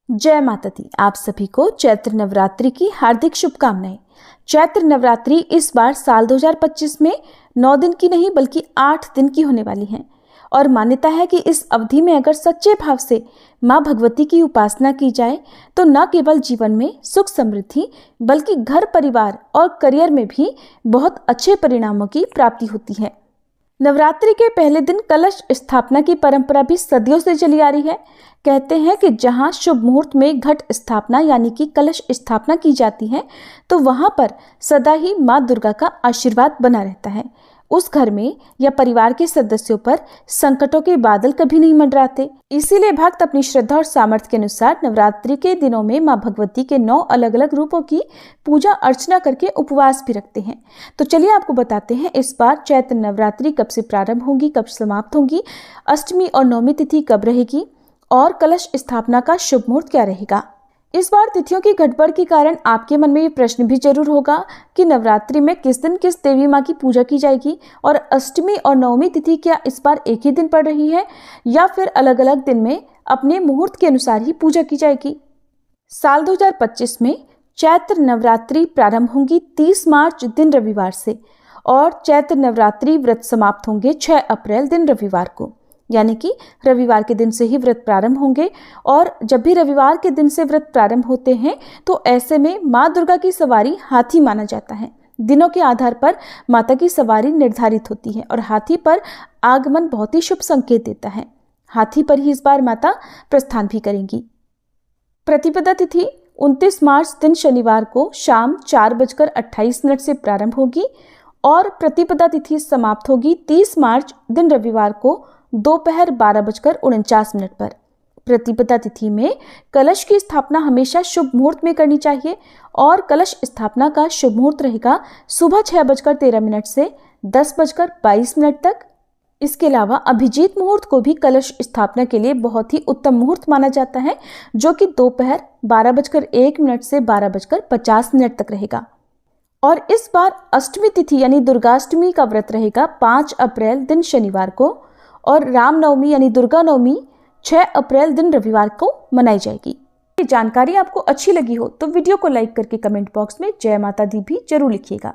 जय माता दी। आप सभी को चैत्र नवरात्रि की हार्दिक शुभकामनाएं। चैत्र नवरात्रि इस बार साल 2025 में 9 दिन की नहीं बल्कि 8 दिन की होने वाली हैं और मान्यता है कि इस अवधि में अगर सच्चे भाव से मां भगवती की उपासना की जाए तो न केवल जीवन में सुख समृद्धि बल्कि घर परिवार और करियर में भी बहुत अच्छे परिणामों की प्राप्ति होती है। नवरात्रि के पहले दिन कलश स्थापना की परंपरा भी सदियों से चली आ रही है। कहते हैं कि जहां शुभ मुहूर्त में घट स्थापना यानी कि कलश स्थापना की जाती है तो वहां पर सदा ही मां दुर्गा का आशीर्वाद बना रहता है। उस घर में या परिवार के सदस्यों पर संकटों के बादल कभी नहीं मंडराते। इसीलिए भक्त अपनी श्रद्धा और सामर्थ्य के अनुसार नवरात्रि के दिनों में मां भगवती के 9 अलग अलग रूपों की पूजा अर्चना करके उपवास भी रखते हैं। तो चलिए आपको बताते हैं इस बार चैत्र नवरात्रि कब से प्रारंभ होगी, कब समाप्त होगी, अष्टमी और नवमी तिथि कब रहेगी और कलश स्थापना का शुभ मुहूर्त क्या रहेगा। इस बार तिथियों की गड़बड़ के कारण आपके मन में ये प्रश्न भी जरूर होगा कि नवरात्रि में किस दिन किस देवी माँ की पूजा की जाएगी और अष्टमी और नवमी तिथि क्या इस बार एक ही दिन पड़ रही है या फिर अलग अलग दिन में अपने मुहूर्त के अनुसार ही पूजा की जाएगी। साल 2025 में चैत्र नवरात्रि प्रारंभ होंगी 30 मार्च दिन रविवार से और चैत्र नवरात्रि व्रत समाप्त होंगे 6 अप्रैल दिन रविवार को, यानी कि रविवार के दिन से ही व्रत प्रारंभ होंगे। और जब भी रविवार के दिन से व्रत प्रारंभ होते हैं तो ऐसे में माँ दुर्गा की सवारी हाथी माना जाता है। दिनों के आधार पर माता की सवारी निर्धारित होती है और हाथी पर आगमन बहुत ही शुभ संकेत देता है। हाथी पर ही इस बार माता प्रस्थान भी करेंगी। प्रतिपदा तिथि 29 मार्च दिन शनिवार को शाम 4:28 से प्रारंभ होगी और प्रतिपदा तिथि समाप्त होगी 30 मार्च दिन रविवार को दोपहर 12:49 पर। प्रतिपदा तिथि में कलश की स्थापना हमेशा शुभ मुहूर्त में करनी चाहिए और कलश स्थापना का शुभ मुहूर्त रहेगा सुबह 6:13 से 10:22 तक। इसके अलावा अभिजीत मुहूर्त को भी कलश स्थापना के लिए बहुत ही उत्तम मुहूर्त माना जाता है, जो कि दोपहर 12:01 से 12:50 तक रहेगा। और इस बार अष्टमी तिथि यानी दुर्गाष्टमी का व्रत रहेगा 5 अप्रैल दिन शनिवार को और रामनवमी यानी दुर्गा नवमी 6 अप्रैल दिन रविवार को मनाई जाएगी। ये जानकारी आपको अच्छी लगी हो तो वीडियो को लाइक करके कमेंट बॉक्स में जय माता दी भी जरूर लिखिएगा।